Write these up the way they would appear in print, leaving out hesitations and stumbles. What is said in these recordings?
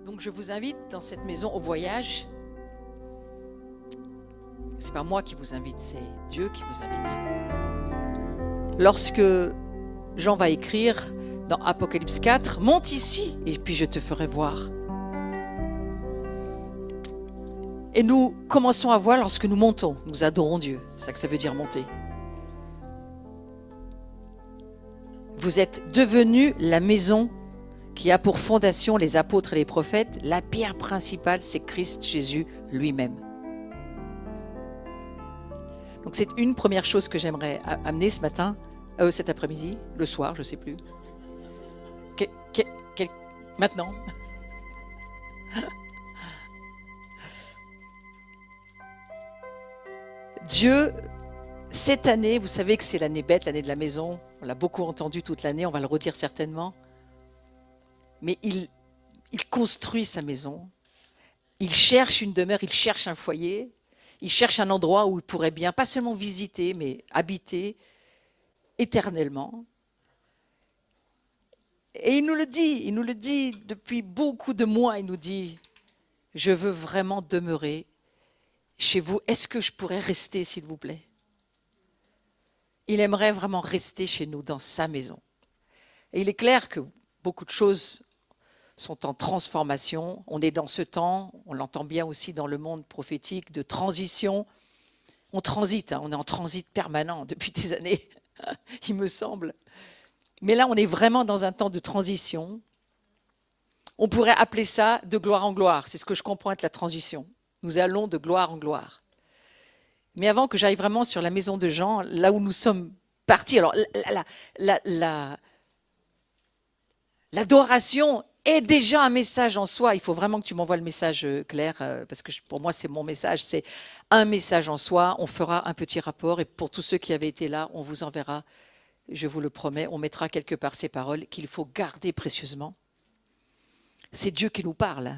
Donc je vous invite dans cette maison au voyage. C'est pas moi qui vous invite, c'est Dieu qui vous invite. Lorsque Jean va écrire dans Apocalypse 4, monte ici et puis je te ferai voir. Et nous commençons à voir lorsque nous montons, nous adorons Dieu. C'est ça que ça veut dire monter. Vous êtes devenus la maison qui a pour fondation les apôtres et les prophètes. La pierre principale, c'est Christ Jésus lui-même. Donc c'est une première chose que j'aimerais amener ce matin, cet après-midi, le soir, je ne sais plus. Maintenant. Dieu, cette année, vous savez que c'est l'année bête, l'année de la maison. On l'a beaucoup entendu toute l'année, on va le redire certainement. Mais il construit sa maison. Il cherche une demeure, il cherche un foyer. Il cherche un endroit où il pourrait bien, pas seulement visiter, mais habiter éternellement. Et il nous le dit depuis beaucoup de mois, il nous dit, je veux vraiment demeurer chez vous. Est-ce que je pourrais rester, s'il vous plaît? Il aimerait vraiment rester chez nous, dans sa maison. Et il est clair que beaucoup de choses sont en transformation. On est dans ce temps, on l'entend bien aussi dans le monde prophétique, de transition. On transite, on est en transit permanent depuis des années, il me semble. Mais là, on est vraiment dans un temps de transition. On pourrait appeler ça de gloire en gloire. C'est ce que je comprends être la transition. Nous allons de gloire en gloire. Mais avant que j'aille vraiment sur la maison de Jean, là où nous sommes partis, alors l'adoration est déjà un message en soi. Il faut vraiment que tu m'envoies le message, Claire, parce que pour moi, c'est mon message. C'est un message en soi. On fera un petit rapport et pour tous ceux qui avaient été là, on vous enverra, je vous le promets, on mettra quelque part ces paroles qu'il faut garder précieusement. C'est Dieu qui nous parle.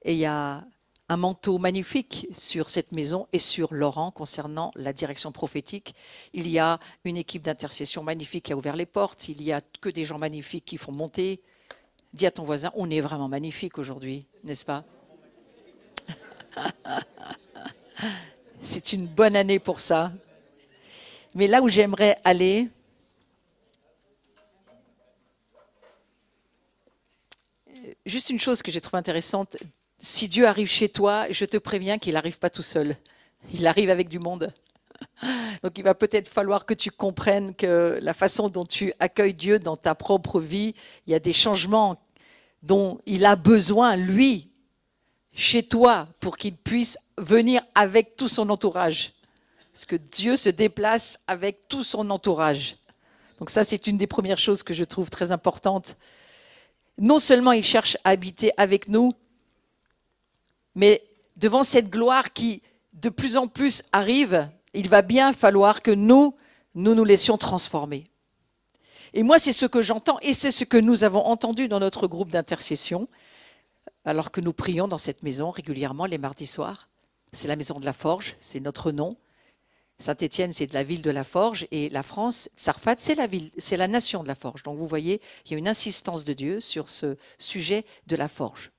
Et il y a un manteau magnifique sur cette maison et sur Laurent concernant la direction prophétique. Il y a une équipe d'intercession magnifique qui a ouvert les portes. Il y a que des gens magnifiques qui font monter. Dis à ton voisin, on est vraiment magnifique aujourd'hui, n'est-ce pas? C'est une bonne année pour ça. Mais là où j'aimerais aller, juste une chose que j'ai trouvée intéressante, si Dieu arrive chez toi, je te préviens qu'il n'arrive pas tout seul. Il arrive avec du monde. Donc il va peut-être falloir que tu comprennes que la façon dont tu accueilles Dieu dans ta propre vie, il y a des changements dont il a besoin, lui, chez toi, pour qu'il puisse venir avec tout son entourage. Parce que Dieu se déplace avec tout son entourage. Donc ça, c'est une des premières choses que je trouve très importante. Non seulement il cherche à habiter avec nous, mais devant cette gloire qui de plus en plus arrive, il va bien falloir que nous laissions transformer. Et moi, c'est ce que j'entends et c'est ce que nous avons entendu dans notre groupe d'intercession, alors que nous prions dans cette maison régulièrement les mardis soirs. C'est la maison de la Forge, c'est notre nom. Saint-Étienne, c'est de la ville de la Forge et la France, Sarfat, c'est la ville, c'est la nation de la Forge. Donc vous voyez, il y a une insistance de Dieu sur ce sujet de la Forge.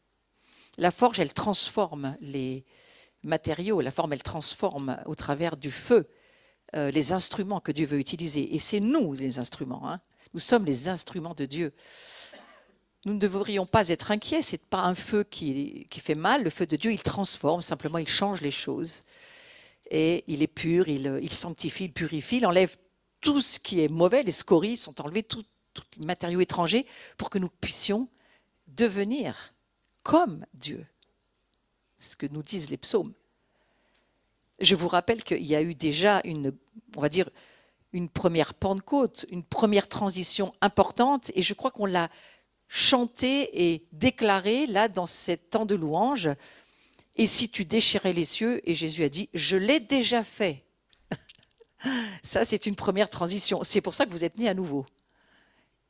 La Forge, elle transforme les matériaux, la forme, elle transforme au travers du feu les instruments que Dieu veut utiliser. Et c'est nous les instruments, hein. Nous sommes les instruments de Dieu. Nous ne devrions pas être inquiets, ce n'est pas un feu qui fait mal. Le feu de Dieu, il transforme, simplement il change les choses. Et il est pur, il sanctifie, il purifie, il enlève tout ce qui est mauvais, les scories sont enlevées, tous les matériaux étrangers, pour que nous puissions devenir comme Dieu. C'est ce que nous disent les psaumes. Je vous rappelle qu'il y a eu déjà on va dire, une première Pentecôte, une première transition importante, et je crois qu'on l'a chanté et déclaré là dans cet temps de louange. Et si tu déchirais les cieux, et Jésus a dit, je l'ai déjà fait. Ça, c'est une première transition. C'est pour ça que vous êtes nés à nouveau.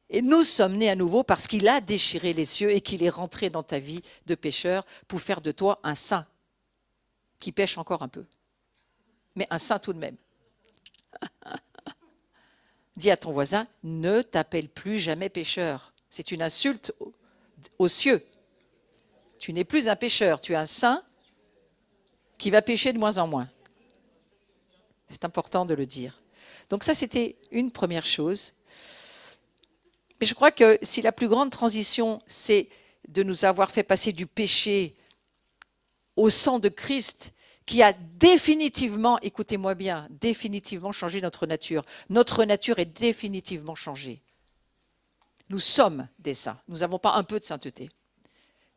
Et nous sommes nés à nouveau parce qu'il a déchiré les cieux et qu'il est rentré dans ta vie de pécheur pour faire de toi un saint qui pêche encore un peu. Mais un saint tout de même. Dis à ton voisin, ne t'appelle plus jamais pécheur. C'est une insulte aux cieux. Tu n'es plus un pécheur, tu es un saint qui va pécher de moins en moins. C'est important de le dire. Donc ça, c'était une première chose. Mais je crois que si la plus grande transition, c'est de nous avoir fait passer du péché au sang de Christ, qui a définitivement, écoutez-moi bien, définitivement changé notre nature. Notre nature est définitivement changée. Nous sommes des saints. Nous n'avons pas un peu de sainteté.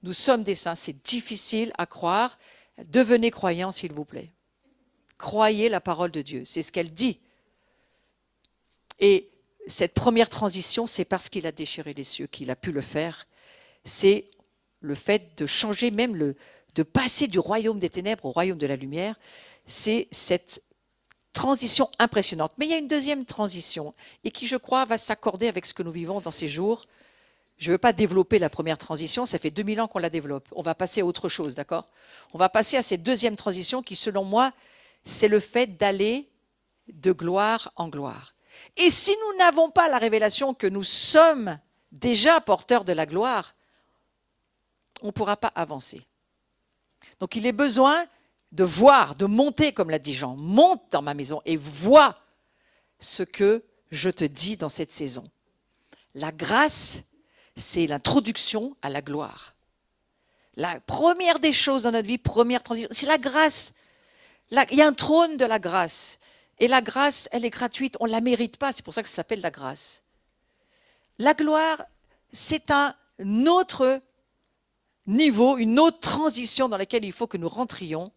Nous sommes des saints. C'est difficile à croire. Devenez croyants, s'il vous plaît. Croyez la parole de Dieu. C'est ce qu'elle dit. Et cette première transition, c'est parce qu'il a déchiré les cieux qu'il a pu le faire. C'est le fait de changer même de passer du royaume des ténèbres au royaume de la lumière. C'est cette transition impressionnante. Mais il y a une deuxième transition et qui, je crois, va s'accorder avec ce que nous vivons dans ces jours. Je ne veux pas développer la première transition, ça fait 2000 ans qu'on la développe. On va passer à autre chose, d'accord? On va passer à cette deuxième transition qui, selon moi, c'est le fait d'aller de gloire en gloire. Et si nous n'avons pas la révélation que nous sommes déjà porteurs de la gloire, on ne pourra pas avancer. Donc il est besoin de voir, de monter, comme l'a dit Jean. Monte dans ma maison et vois ce que je te dis dans cette saison. La grâce, c'est l'introduction à la gloire. La première des choses dans notre vie, première transition, c'est la grâce. Il y a un trône de la grâce. Et la grâce, elle est gratuite, on ne la mérite pas, c'est pour ça que ça s'appelle la grâce. La gloire, c'est un autre niveau, une autre transition dans laquelle il faut que nous rentrions.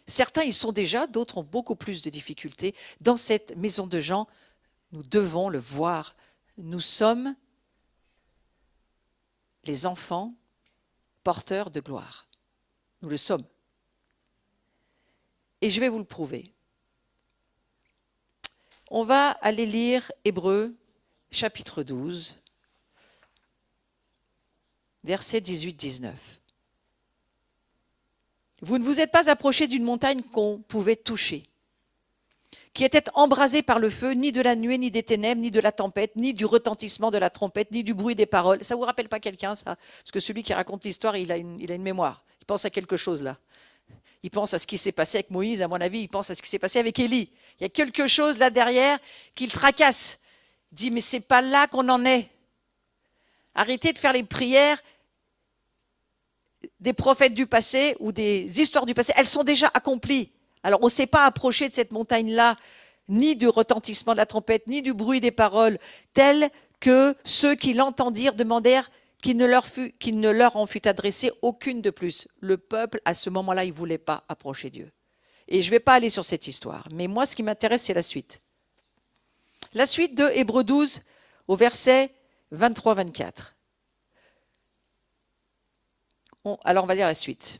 Certains y sont déjà, d'autres ont beaucoup plus de difficultés. Dans cette maison de Jean, nous devons le voir. Nous sommes les enfants porteurs de gloire. Nous le sommes. Et je vais vous le prouver. On va aller lire Hébreux, chapitre 12, versets 18-19. Vous ne vous êtes pas approchés d'une montagne qu'on pouvait toucher, qui était embrasée par le feu, ni de la nuée, ni des ténèbres, ni de la tempête, ni du retentissement de la trompette, ni du bruit des paroles. Ça ne vous rappelle pas quelqu'un, ça? Parce que celui qui raconte l'histoire, il a une mémoire. Il pense à quelque chose, là. Il pense à ce qui s'est passé avec Moïse, à mon avis, il pense à ce qui s'est passé avec Élie. Il y a quelque chose là derrière qui le tracasse. Il dit, mais ce n'est pas là qu'on en est. Arrêtez de faire les prières des prophètes du passé ou des histoires du passé. Elles sont déjà accomplies. Alors on ne s'est pas approché de cette montagne-là, ni du retentissement de la trompette, ni du bruit des paroles, tel que ceux qui l'entendirent demandèrent qu'il ne leur en fût adressé aucune de plus. Le peuple, à ce moment-là, il ne voulait pas approcher Dieu. Et je ne vais pas aller sur cette histoire. Mais moi, ce qui m'intéresse, c'est la suite. La suite de Hébreux 12, au verset 23-24. Alors, on va lire la suite.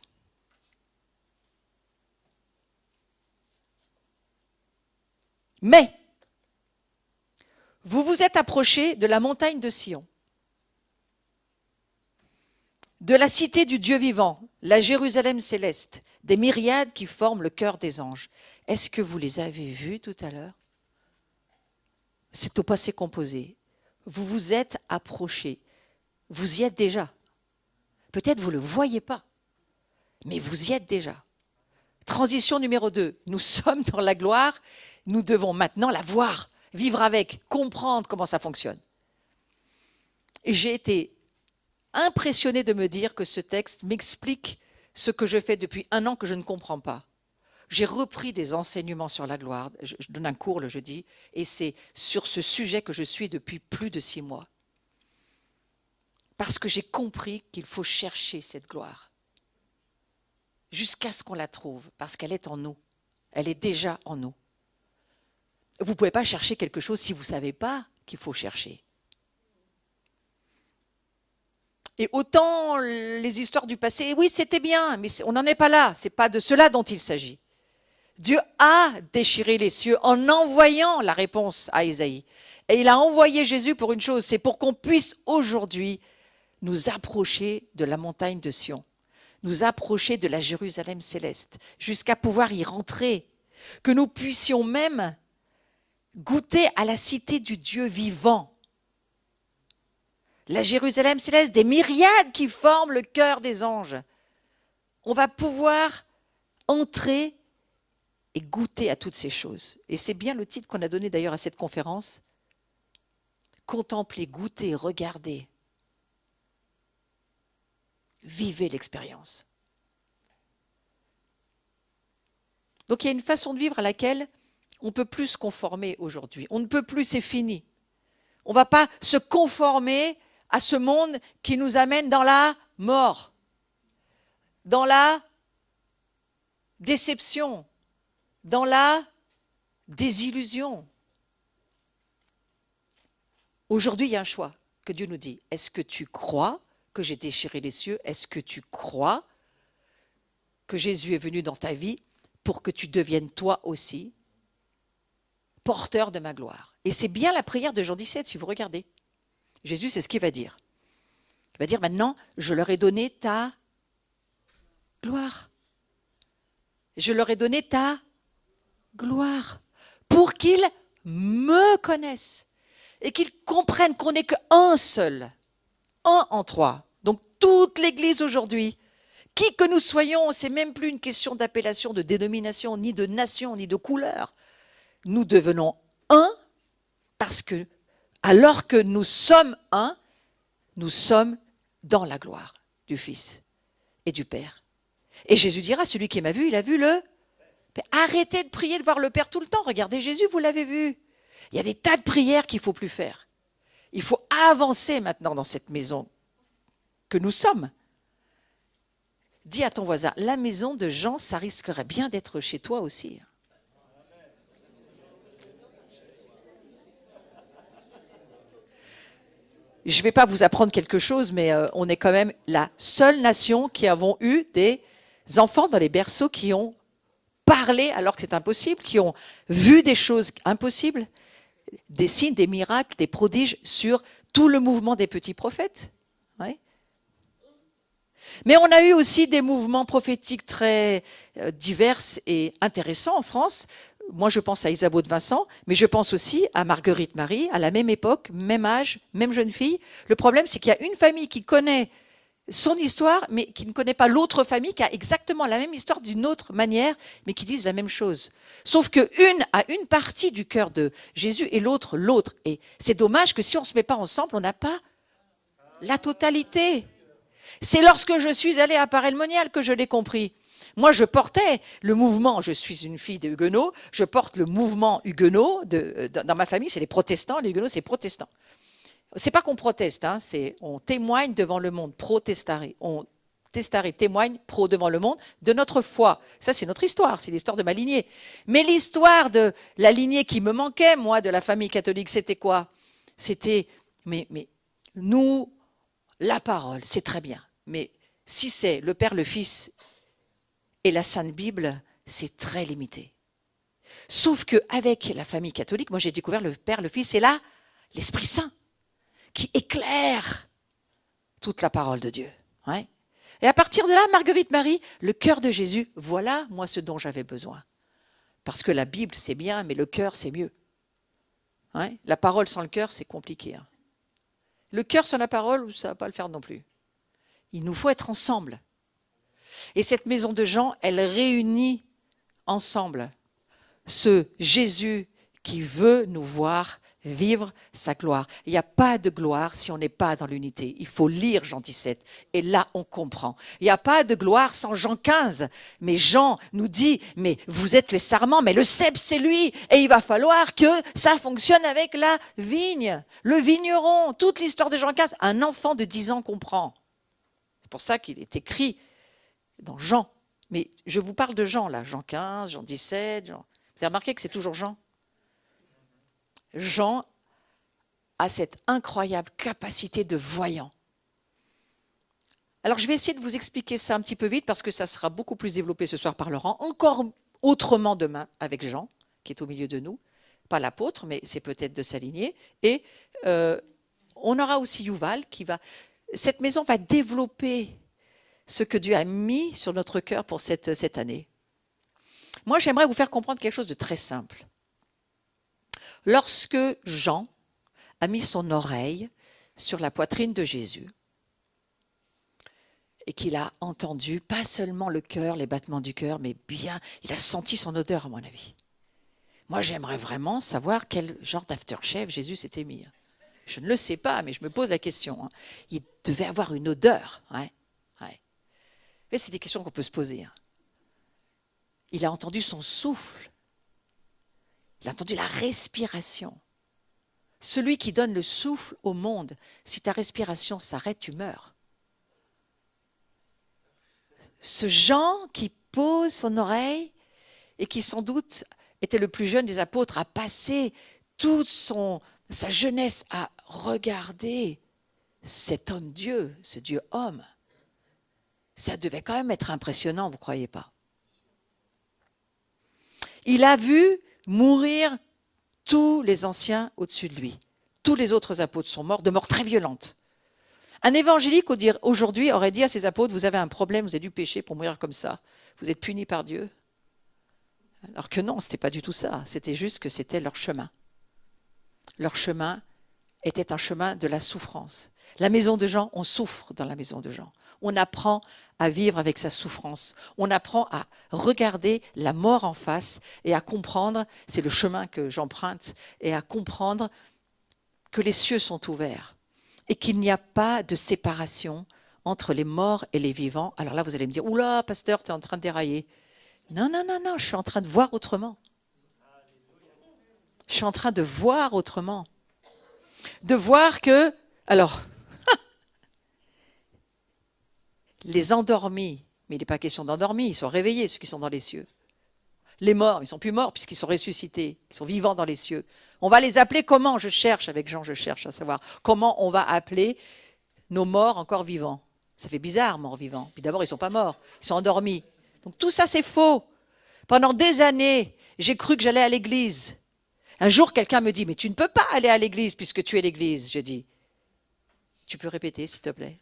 Mais, vous vous êtes approchés de la montagne de Sion, de la cité du Dieu vivant, la Jérusalem céleste, des myriades qui forment le cœur des anges. Est-ce que vous les avez vus tout à l'heure? C'est au passé composé. Vous vous êtes approchés. Vous y êtes déjà. Peut-être vous ne le voyez pas, mais vous y êtes déjà. Transition numéro 2. Nous sommes dans la gloire. Nous devons maintenant la voir, vivre avec, comprendre comment ça fonctionne. Et j'ai été impressionné de me dire que ce texte m'explique ce que je fais depuis 1 an que je ne comprends pas. J'ai repris des enseignements sur la gloire, je donne un cours le jeudi, et c'est sur ce sujet que je suis depuis plus de 6 mois. Parce que j'ai compris qu'il faut chercher cette gloire, jusqu'à ce qu'on la trouve, parce qu'elle est en nous, elle est déjà en nous. Vous ne pouvez pas chercher quelque chose si vous ne savez pas qu'il faut chercher. Et autant les histoires du passé, oui, c'était bien, mais on n'en est pas là. Ce n'est pas de cela dont il s'agit. Dieu a déchiré les cieux en envoyant la réponse à Isaïe. Et il a envoyé Jésus pour une chose, c'est pour qu'on puisse aujourd'hui nous approcher de la montagne de Sion, nous approcher de la Jérusalem céleste, jusqu'à pouvoir y rentrer, que nous puissions même goûter à la cité du Dieu vivant. La Jérusalem céleste, des myriades qui forment le cœur des anges. on va pouvoir entrer et goûter à toutes ces choses. Et c'est bien le titre qu'on a donné d'ailleurs à cette conférence. Contempler, goûter, regarder. Vivez l'expérience. Donc il y a une façon de vivre à laquelle on ne peut plus se conformer aujourd'hui. On ne peut plus, c'est fini. On ne va pas se conformer à ce monde qui nous amène dans la mort, dans la déception, dans la désillusion. Aujourd'hui, il y a un choix que Dieu nous dit. Est-ce que tu crois que j'ai déchiré les cieux? Est-ce que tu crois que Jésus est venu dans ta vie pour que tu deviennes toi aussi porteur de ma gloire? Et c'est bien la prière de Jean 17, si vous regardez. Jésus, c'est ce qu'il va dire. Il va dire maintenant, je leur ai donné ta gloire. Je leur ai donné ta gloire pour qu'ils me connaissent et qu'ils comprennent qu'on n'est qu'un seul, un en trois. Donc toute l'Église aujourd'hui, qui que nous soyons, c'est même plus une question d'appellation, de dénomination, ni de nation, ni de couleur. Nous devenons un parce que, alors que nous sommes un, nous sommes dans la gloire du Fils et du Père. Et Jésus dira, celui qui m'a vu, il a vu le Père. Arrêtez de prier de voir le Père tout le temps. Regardez Jésus, vous l'avez vu. Il y a des tas de prières qu'il ne faut plus faire. Il faut avancer maintenant dans cette maison que nous sommes. Dis à ton voisin, la maison de Jean, ça risquerait bien d'être chez toi aussi. Je ne vais pas vous apprendre quelque chose, mais on est quand même la seule nation qui avons eu des enfants dans les berceaux qui ont parlé alors que c'est impossible, qui ont vu des choses impossibles, des signes, des miracles, des prodiges sur tout le mouvement des petits prophètes. Ouais. Mais on a eu aussi des mouvements prophétiques très divers et intéressants en France. Moi, je pense à Isabeau de Vincent, mais je pense aussi à Marguerite Marie, à la même époque, même âge, même jeune fille. Le problème, c'est qu'il y a une famille qui connaît son histoire, mais qui ne connaît pas l'autre famille, qui a exactement la même histoire d'une autre manière, mais qui disent la même chose. Sauf qu'une a une partie du cœur de Jésus et l'autre, l'autre. Et c'est dommage que si on ne se met pas ensemble, on n'a pas la totalité. C'est lorsque je suis allée à Paray-le-Monial que je l'ai compris. Moi, je portais le mouvement, je suis une fille des Huguenots, je porte le mouvement huguenot, dans ma famille, c'est les protestants, les Huguenots, c'est les protestants. C'est pas qu'on proteste, hein, on témoigne devant le monde, protestare, on testare, témoigne, pro devant le monde, de notre foi. Ça, c'est notre histoire, c'est l'histoire de ma lignée. Mais l'histoire de la lignée qui me manquait, moi, de la famille catholique, c'était quoi? C'était, mais nous, la parole, c'est très bien, mais si c'est le Père, le Fils et la Sainte Bible, c'est très limité. Sauf qu'avec la famille catholique, moi j'ai découvert le Père, le Fils et là, l'Esprit Saint, qui éclaire toute la parole de Dieu. Ouais. Et à partir de là, Marguerite Marie, le cœur de Jésus, voilà moi ce dont j'avais besoin. Parce que la Bible, c'est bien, mais le cœur, c'est mieux. Ouais. La parole sans le cœur, c'est compliqué. Hein. Le cœur sans la parole, ça ne va pas le faire non plus. Il nous faut être ensemble. Et cette maison de Jean, elle réunit ensemble ce Jésus qui veut nous voir vivre sa gloire. Il n'y a pas de gloire si on n'est pas dans l'unité. Il faut lire Jean 17 et là on comprend. Il n'y a pas de gloire sans Jean 15. Mais Jean nous dit, mais vous êtes les sarments, mais le cep c'est lui. Et il va falloir que ça fonctionne avec la vigne, le vigneron. Toute l'histoire de Jean 15, un enfant de 10 ans comprend. C'est pour ça qu'il est écrit dans Jean. Mais je vous parle de Jean là, Jean 15, Jean 17. Jean... Vous avez remarqué que c'est toujours Jean? Jean a cette incroyable capacité de voyant. Alors je vais essayer de vous expliquer ça un petit peu vite parce que ça sera beaucoup plus développé ce soir par Laurent, encore autrement demain avec Jean, qui est au milieu de nous. Pas l'apôtre, mais c'est peut-être de s'aligner. Et on aura aussi Yuval qui va... Cette maison va développer ce que Dieu a mis sur notre cœur pour cette année. Moi, j'aimerais vous faire comprendre quelque chose de très simple. Lorsque Jean a mis son oreille sur la poitrine de Jésus et qu'il a entendu, pas seulement le cœur, les battements du cœur, mais bien, il a senti son odeur, à mon avis. Moi, j'aimerais vraiment savoir quel genre d'aftershave Jésus s'était mis. Je ne le sais pas, mais je me pose la question. Il devait avoir une odeur. Ouais. Mais c'est des questions qu'on peut se poser. Il a entendu son souffle. Il a entendu la respiration. Celui qui donne le souffle au monde, si ta respiration s'arrête, tu meurs. Ce Jean qui pose son oreille et qui sans doute était le plus jeune des apôtres, a passé toute sa jeunesse à regarder cet homme-dieu, ce Dieu-homme. Ça devait quand même être impressionnant, vous ne croyez pas? Il a vu mourir tous les anciens au-dessus de lui. Tous les autres apôtres sont morts de mort très violente. Un évangélique aujourd'hui aurait dit à ses apôtres, vous avez un problème, vous avez dû pécher pour mourir comme ça. Vous êtes punis par Dieu. Alors que non, ce n'était pas du tout ça. C'était juste que c'était leur chemin. Leur chemin était un chemin de la souffrance. La maison de Jean, on souffre dans la maison de Jean. On apprend à vivre avec sa souffrance. On apprend à regarder la mort en face et à comprendre, c'est le chemin que j'emprunte, et à comprendre que les cieux sont ouverts et qu'il n'y a pas de séparation entre les morts et les vivants. Alors là, vous allez me dire, oula, pasteur, tu es en train de dérailler. Non, je suis en train de voir autrement. Je suis en train de voir autrement. De voir que, alors, les endormis, mais il n'est pas question d'endormis, ils sont réveillés, ceux qui sont dans les cieux. Les morts, ils ne sont plus morts puisqu'ils sont ressuscités, ils sont vivants dans les cieux. On va les appeler comment? Je cherche, avec Jean, je cherche à savoir comment on va appeler nos morts encore vivants. Ça fait bizarre, morts vivants. Puis d'abord, ils ne sont pas morts, ils sont endormis. Donc tout ça, c'est faux. Pendant des années, j'ai cru que j'allais à l'église. Un jour, quelqu'un me dit, mais tu ne peux pas aller à l'église puisque tu es l'église. Je dis, tu peux répéter, s'il te plaît?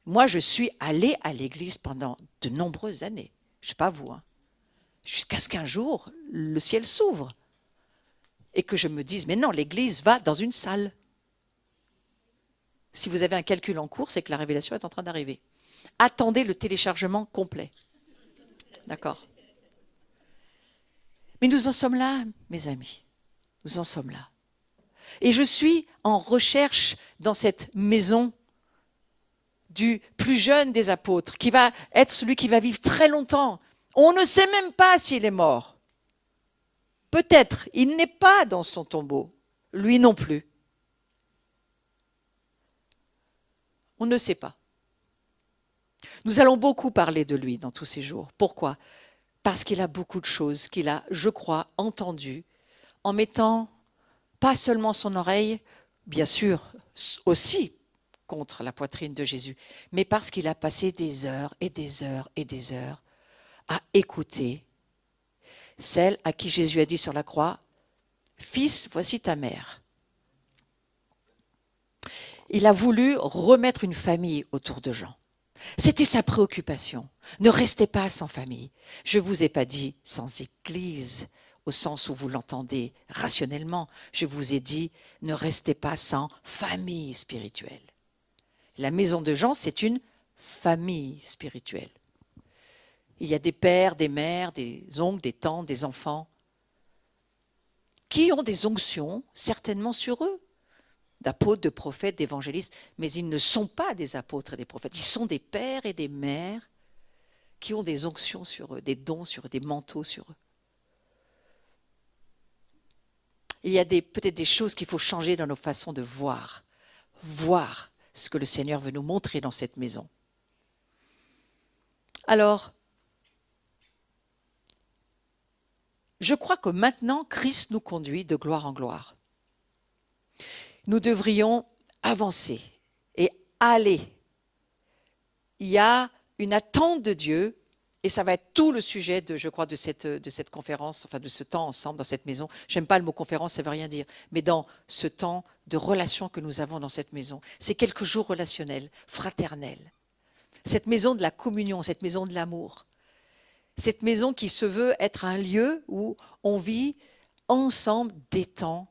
Moi, je suis allée à l'église pendant de nombreuses années. Je ne sais pas vous, jusqu'à ce qu'un jour, le ciel s'ouvre et que je me dise, mais non, l'église va dans une salle. Si vous avez un calcul en cours, c'est que la révélation est en train d'arriver. Attendez le téléchargement complet. D'accord? Mais nous en sommes là, mes amis. Nous en sommes là. Et je suis en recherche dans cette maison du plus jeune des apôtres, qui va être celui qui va vivre très longtemps. On ne sait même pas s'il est mort. Peut-être, il n'est pas dans son tombeau. Lui non plus. On ne sait pas. Nous allons beaucoup parler de lui dans tous ces jours. Pourquoi? Parce qu'il a beaucoup de choses qu'il a, je crois, entendues, en mettant pas seulement son oreille, bien sûr, aussi contre la poitrine de Jésus, mais parce qu'il a passé des heures et des heures et des heures à écouter celle à qui Jésus a dit sur la croix, « Fils, voici ta mère ». Il a voulu remettre une famille autour de Jean. C'était sa préoccupation. Ne restez pas sans famille. Je ne vous ai pas dit sans église, au sens où vous l'entendez rationnellement. Je vous ai dit, ne restez pas sans famille spirituelle. La maison de Jean, c'est une famille spirituelle. Il y a des pères, des mères, des oncles, des tantes, des enfants qui ont des onctions certainement sur eux, d'apôtres, de prophètes, d'évangélistes, mais ils ne sont pas des apôtres et des prophètes. Ils sont des pères et des mères qui ont des onctions sur eux, des dons sur eux, des manteaux sur eux. Il y a peut-être des choses qu'il faut changer dans nos façons de voir ce que le Seigneur veut nous montrer dans cette maison. Alors, je crois que maintenant, Christ nous conduit de gloire en gloire. Nous devrions avancer et aller. Il y a une attente de Dieu, et ça va être tout le sujet, je crois, de cette conférence, enfin de ce temps ensemble dans cette maison. Je n'aime pas le mot conférence, ça ne veut rien dire, mais dans ce temps de relation que nous avons dans cette maison. C'est quelques jours relationnels, fraternels. Cette maison de la communion, cette maison de l'amour. Cette maison qui se veut être un lieu où on vit ensemble des temps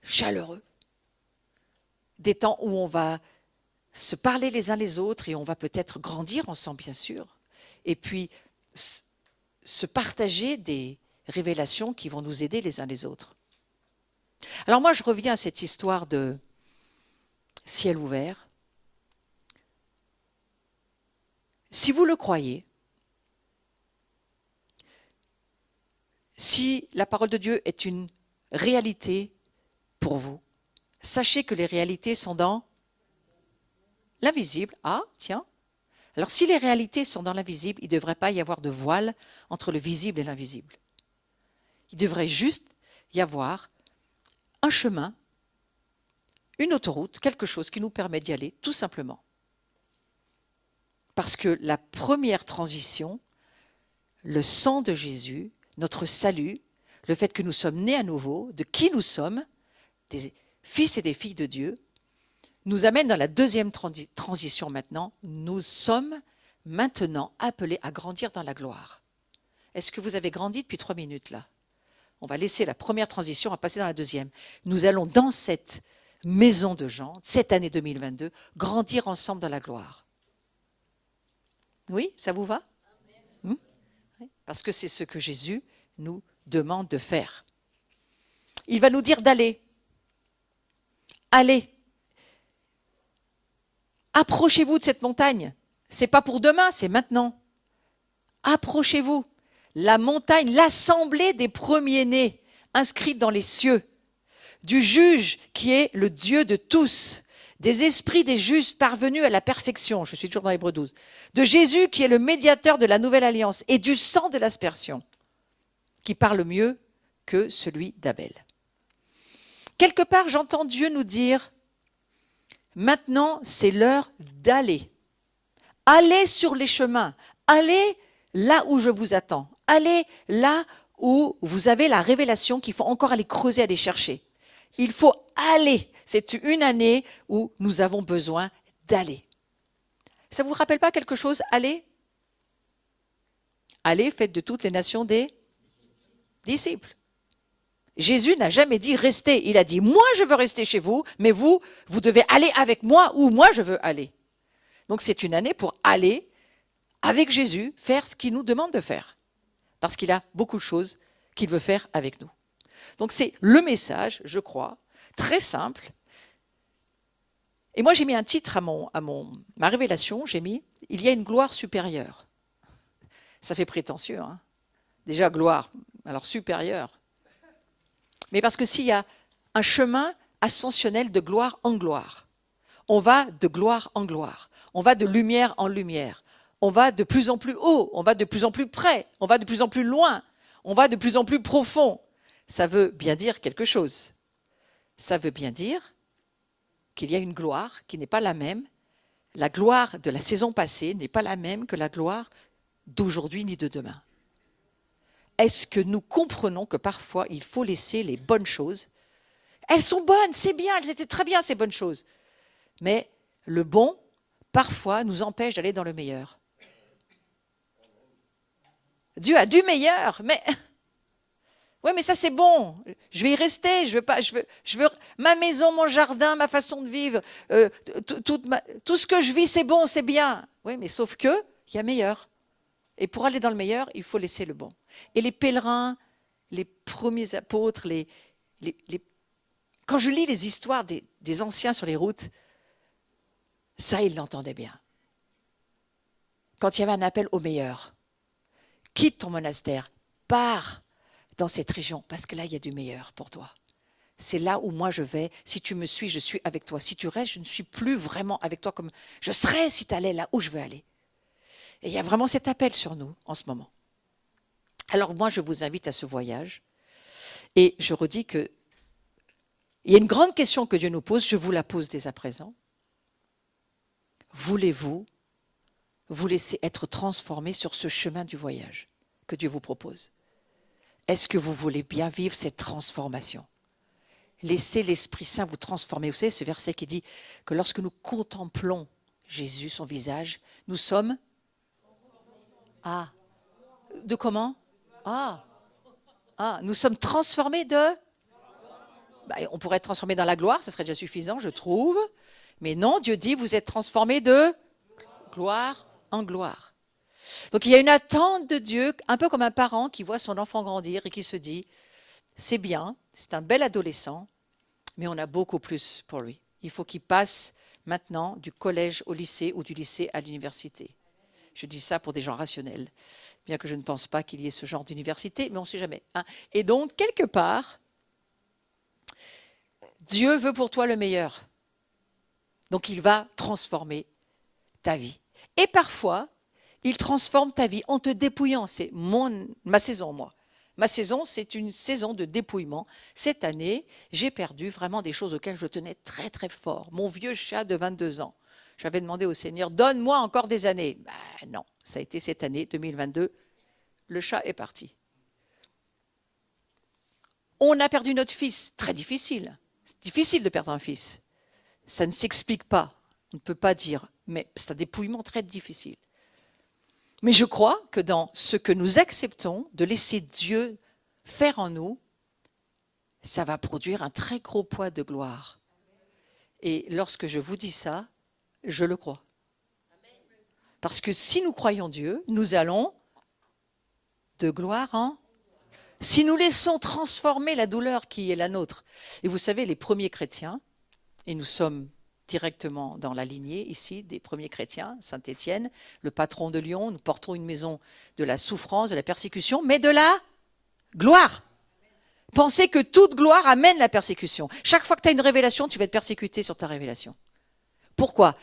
chaleureux. Des temps où on va se parler les uns les autres et on va peut-être grandir ensemble, bien sûr. Et puis, se partager des révélations qui vont nous aider les uns les autres. Alors moi, je reviens à cette histoire de ciel ouvert. Si vous le croyez, si la parole de Dieu est une réalité pour vous, sachez que les réalités sont dans l'invisible. Ah, tiens. Alors si les réalités sont dans l'invisible, il ne devrait pas y avoir de voile entre le visible et l'invisible. Il devrait juste y avoir un chemin, une autoroute, quelque chose qui nous permet d'y aller, tout simplement. Parce que la première transition, le sang de Jésus, notre salut, le fait que nous sommes nés à nouveau, de qui nous sommes, des fils et des filles de Dieu, nous amène dans la deuxième transition maintenant. Nous sommes maintenant appelés à grandir dans la gloire. Est-ce que vous avez grandi depuis 3 minutes là? On va laisser la première transition, on va passer dans la deuxième. Nous allons dans cette maison de Jean, cette année 2022, grandir ensemble dans la gloire. Oui, ça vous va? Parce que c'est ce que Jésus nous demande de faire. Il va nous dire d'aller. Allez. Approchez-vous de cette montagne. Ce n'est pas pour demain, c'est maintenant. Approchez-vous. La montagne, l'assemblée des premiers-nés, inscrite dans les cieux, du juge qui est le Dieu de tous, des esprits des justes parvenus à la perfection, je suis toujours dans Hébreux 12, de Jésus qui est le médiateur de la nouvelle alliance et du sang de l'aspersion, qui parle mieux que celui d'Abel. Quelque part, j'entends Dieu nous dire, maintenant, c'est l'heure d'aller. Allez sur les chemins, allez là où je vous attends, allez là où vous avez la révélation qu'il faut encore aller creuser, aller chercher. Il faut aller. C'est une année où nous avons besoin d'aller. Ça ne vous rappelle pas quelque chose? Allez. Allez, faites de toutes les nations des disciples. Jésus n'a jamais dit restez. Il a dit moi je veux rester chez vous, mais vous devez aller avec moi où moi je veux aller. Donc c'est une année pour aller avec Jésus, faire ce qu'il nous demande de faire. Parce qu'il a beaucoup de choses qu'il veut faire avec nous. Donc c'est le message, je crois, très simple. Et moi j'ai mis un titre à ma révélation, j'ai mis « Il y a une gloire supérieure ». Ça fait prétentieux, hein. Déjà gloire, alors supérieure. Mais parce que s'il y a un chemin ascensionnel de gloire en gloire, on va de gloire en gloire, on va de lumière en lumière, on va de plus en plus haut, on va de plus en plus près, on va de plus en plus loin, on va de plus en plus profond. Ça veut bien dire quelque chose. Ça veut bien dire qu'il y a une gloire qui n'est pas la même. La gloire de la saison passée n'est pas la même que la gloire d'aujourd'hui ni de demain. Est-ce que nous comprenons que parfois il faut laisser les bonnes choses? Elles sont bonnes, c'est bien, elles étaient très bien ces bonnes choses. Mais le bon, parfois, nous empêche d'aller dans le meilleur. Dieu a du meilleur, mais oui, mais ça c'est bon. Je vais y rester. Je veux ma maison, mon jardin, ma façon de vivre, tout ce que je vis, c'est bon, c'est bien. Oui, mais sauf que il y a meilleur. Et pour aller dans le meilleur, il faut laisser le bon. Et les pèlerins, les premiers apôtres, quand je lis les histoires des anciens sur les routes, ça, ils l'entendaient bien. Quand il y avait un appel au meilleur, quitte ton monastère, pars dans cette région, parce que là, il y a du meilleur pour toi. C'est là où moi je vais. Si tu me suis, je suis avec toi. Si tu restes, je ne suis plus vraiment avec toi comme je serais si tu allais là où je veux aller. Et il y a vraiment cet appel sur nous en ce moment. Alors moi, je vous invite à ce voyage. Et je redis que il y a une grande question que Dieu nous pose, je vous la pose dès à présent. Voulez-vous vous laisser être transformé sur ce chemin du voyage que Dieu vous propose? Est-ce que vous voulez bien vivre cette transformation? Laissez l'Esprit Saint vous transformer. Vous savez, ce verset qui dit que lorsque nous contemplons Jésus, son visage, nous sommes... Ah, de comment? Nous sommes transformés de... on pourrait être transformés dans la gloire, ça serait déjà suffisant, je trouve. Mais non, Dieu dit, vous êtes transformés de gloire en gloire. Donc il y a une attente de Dieu, un peu comme un parent qui voit son enfant grandir et qui se dit, c'est bien, c'est un bel adolescent, mais on a beaucoup plus pour lui. Il faut qu'il passe maintenant du collège au lycée ou du lycée à l'université. Je dis ça pour des gens rationnels, bien que je ne pense pas qu'il y ait ce genre d'université, mais on ne sait jamais. Hein. Et donc, quelque part, Dieu veut pour toi le meilleur. Donc, il va transformer ta vie. Et parfois, il transforme ta vie en te dépouillant. C'est ma saison, moi. Ma saison, c'est une saison de dépouillement. Cette année, j'ai perdu vraiment des choses auxquelles je tenais très, très fort. Mon vieux chat de 22 ans. J'avais demandé au Seigneur, donne-moi encore des années. Ben non, ça a été cette année, 2022. Le chat est parti. On a perdu notre fils. Très difficile. C'est difficile de perdre un fils. Ça ne s'explique pas. On ne peut pas dire. Mais c'est un dépouillement très difficile. Mais je crois que dans ce que nous acceptons de laisser Dieu faire en nous, ça va produire un très gros poids de gloire. Et lorsque je vous dis ça, je le crois. Parce que si nous croyons Dieu, nous allons de gloire en... Si nous laissons transformer la douleur qui est la nôtre. Et vous savez, les premiers chrétiens, et nous sommes directement dans la lignée ici des premiers chrétiens, Saint-Étienne, le patron de Lyon, nous portons une maison de la souffrance, de la persécution, mais de la gloire. Pensez que toute gloire amène la persécution. Chaque fois que tu as une révélation, tu vas être persécuté sur ta révélation. Pourquoi ?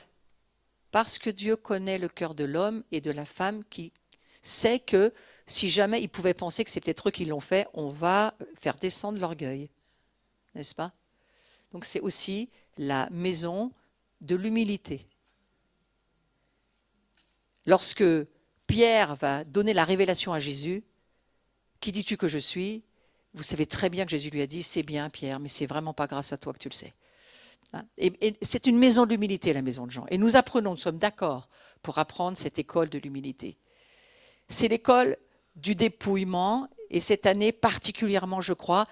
Parce que Dieu connaît le cœur de l'homme et de la femme qui sait que si jamais ils pouvaient penser que c'est peut-être eux qui l'ont fait, on va faire descendre l'orgueil. N'est-ce pas ? Donc c'est aussi la maison de l'humilité. Lorsque Pierre va donner la révélation à Jésus, qui dis-tu que je suis ? Vous savez très bien que Jésus lui a dit, c'est bien Pierre, mais c'est vraiment pas grâce à toi que tu le sais. Et c'est une maison de l'humilité, la maison de Jean. Et nous apprenons, nous sommes d'accord pour apprendre cette école de l'humilité. C'est l'école du dépouillement, et cette année particulièrement, je crois,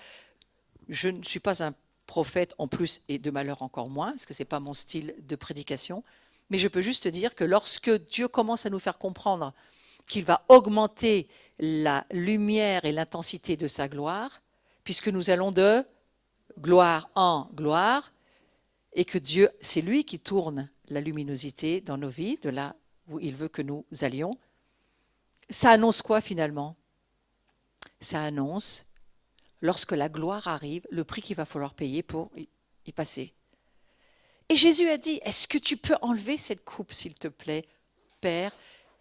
je ne suis pas un prophète en plus et de malheur encore moins, parce que ce n'est pas mon style de prédication, mais je peux juste dire que lorsque Dieu commence à nous faire comprendre qu'il va augmenter la lumière et l'intensité de sa gloire, puisque nous allons de gloire en gloire, et que Dieu, c'est lui qui tourne la luminosité dans nos vies, de là où il veut que nous allions. Ça annonce quoi finalement ? Ça annonce, lorsque la gloire arrive, le prix qu'il va falloir payer pour y passer. Et Jésus a dit, est-ce que tu peux enlever cette coupe, s'il te plaît, Père ?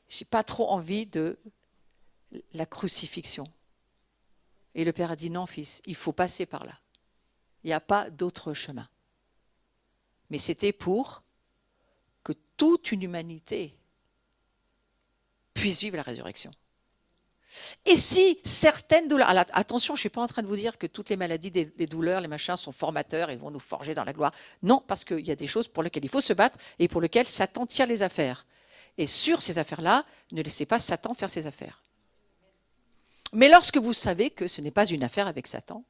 Je n'ai pas trop envie de la crucifixion. Et le Père a dit, non fils, il faut passer par là. Il n'y a pas d'autre chemin. Mais c'était pour que toute une humanité puisse vivre la résurrection. Et si certaines douleurs... Alors, attention, je ne suis pas en train de vous dire que toutes les maladies, les douleurs, les machins sont formateurs et vont nous forger dans la gloire. Non, parce qu'il y a des choses pour lesquelles il faut se battre et pour lesquelles Satan tire les affaires. Et sur ces affaires-là, ne laissez pas Satan faire ses affaires. Mais lorsque vous savez que ce n'est pas une affaire avec Satan,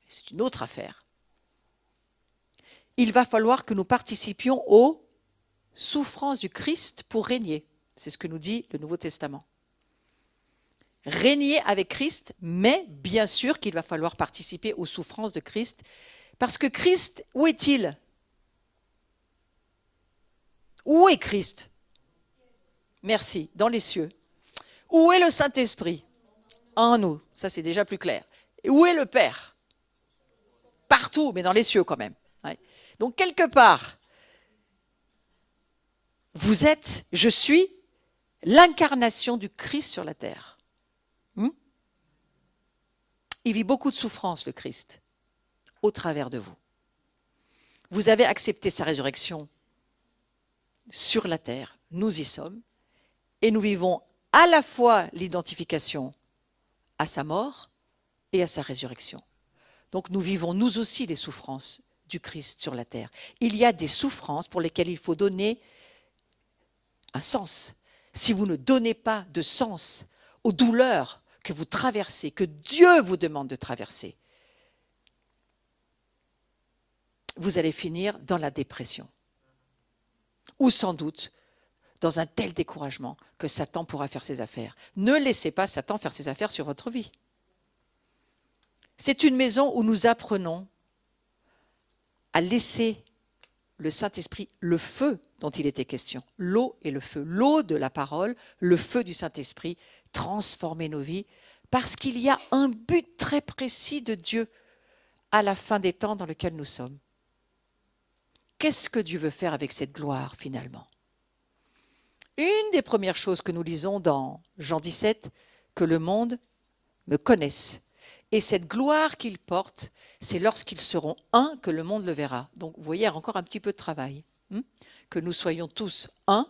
c'est une autre affaire, il va falloir que nous participions aux souffrances du Christ pour régner. C'est ce que nous dit le Nouveau Testament. Régner avec Christ, mais bien sûr qu'il va falloir participer aux souffrances de Christ, parce que Christ, où est-il ? Où est Christ ? Merci, dans les cieux. Où est le Saint-Esprit ? En nous, ça c'est déjà plus clair. Et où est le Père ? Partout, mais dans les cieux quand même. Ouais. Donc quelque part, vous êtes, je suis l'incarnation du Christ sur la terre. Il vit beaucoup de souffrances, le Christ, au travers de vous. Vous avez accepté sa résurrection sur la terre, nous y sommes, et nous vivons à la fois l'identification à sa mort et à sa résurrection. Donc nous vivons nous aussi les souffrances du Christ sur la terre. Il y a des souffrances pour lesquelles il faut donner un sens. Si vous ne donnez pas de sens aux douleurs que vous traversez, que Dieu vous demande de traverser, vous allez finir dans la dépression. ou sans doute dans un tel découragement que Satan pourra faire ses affaires. Ne laissez pas Satan faire ses affaires sur votre vie. C'est une maison où nous apprenons à laisser le Saint-Esprit, le feu dont il était question, l'eau et le feu, l'eau de la parole, le feu du Saint-Esprit, transformer nos vies, parce qu'il y a un but très précis de Dieu à la fin des temps dans lequel nous sommes. Qu'est-ce que Dieu veut faire avec cette gloire finalement? Une des premières choses que nous lisons dans Jean 17, que le monde me connaisse. Et cette gloire qu'ils portent, c'est lorsqu'ils seront un que le monde le verra. Donc vous voyez, il y a encore un petit peu de travail. Que nous soyons tous un,